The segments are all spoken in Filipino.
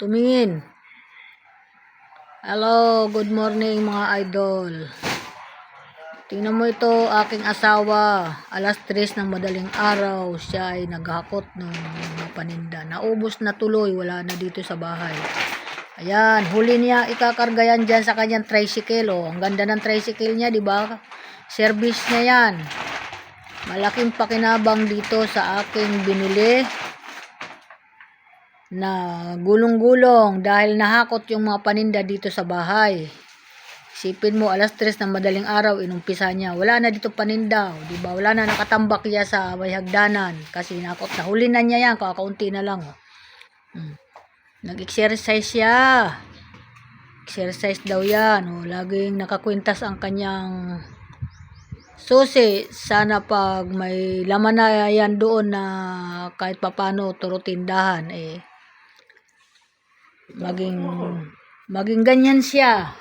Tumingin. Hello, good morning mga idol. Tingnan mo ito, aking asawa. Alas 3 ng madaling araw, siya ay naghakot ng mga paninda. Naubos na tuloy, wala na dito sa bahay. Ayan, huli niya, ikakarga yan dyan sa kanyang tricycle. Oh. Ang ganda ng tricycle niya, di ba? Service niya yan. Malaking pakinabang dito sa aking binili na gulong-gulong dahil nahakot yung mga paninda dito sa bahay. Isipin mo, alas 3 ng madaling araw, inumpisa niya. Wala na dito paninda, di ba? Wala na, nakatambak niya sa may hagdanan kasi nakot na. Huli na niya yan, kakaunti na lang. Nag-exercise siya. Exercise daw yan. Oh. Laging nakakwintas ang kanyang susi. Sana pag may laman na yan doon na kahit papano turutindahan, maging ganyan siya.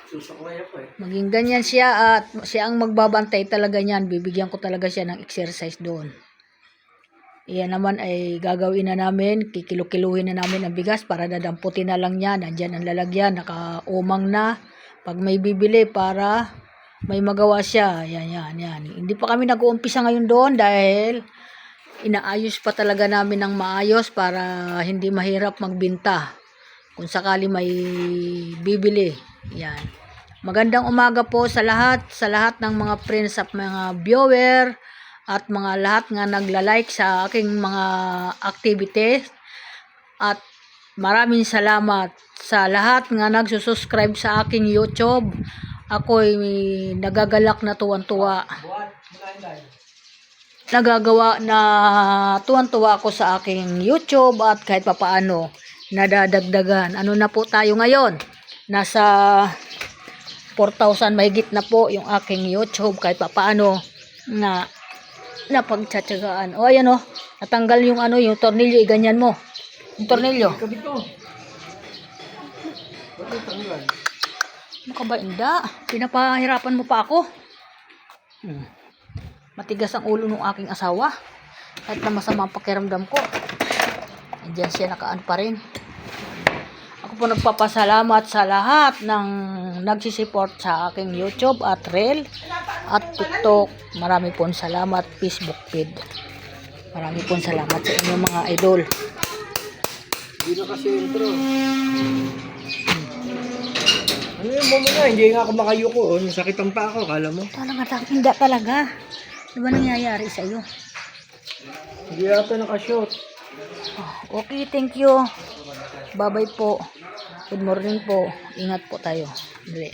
Maging ganyan siya at siya ang magbabantay talaga niyan. Bibigyan ko talaga siya ng exercise doon. Iyan naman ay gagawin na namin. Kikilukiluhin na namin ang bigas para dadamputin na lang niya. Nandyan ang lalagyan. Nakaumang na. Pag may bibili para may magawa siya. Yan. Hindi pa kami nag-uumpisa ngayon doon dahil inaayos pa talaga namin ng maayos para hindi mahirap magbenta. Kung sakali may bibili. Yan. Magandang umaga po sa lahat ng mga friends at mga viewer at mga lahat nga nagla-like sa aking mga activities. At maraming salamat sa lahat nga nagsusubscribe sa aking YouTube. Ako'y nagagalak na tuwan-tuwa. Nagagawa na tuwan-tuwa ako sa aking YouTube at kahit papaano nadadagdagan. Ano na po tayo ngayon? Nasa 4,000 mahigit na po yung aking YouTube kahit papaano na napagtsatsagaan. O ayan o, natanggal yung yung tornilyo, iganyan mo. Yung tornilyo. Ano ka ba, inda? Pinapahirapan mo pa ako. Matigas ang ulo ng aking asawa. Kahit na masama ang pakiramdam ko. Diyan siya nakaan pa rin. Ako po nagpapasalamat sa lahat ng nagsisiport sa aking YouTube at Reel at TikTok. Marami pong salamat, Facebook feed. Marami pong salamat sa inyong mga idol. Hindi na kasi intro. Ano yung muna? Hindi nga ako makayuko. Sakit ang pa ako, kala mo? Talaga, hindi talaga. Ano ba nangyayari sa'yo? Hindi yata nakashoot. Okay, thank you. Bye-bye po. Good morning po. Ingat po tayo. Dali.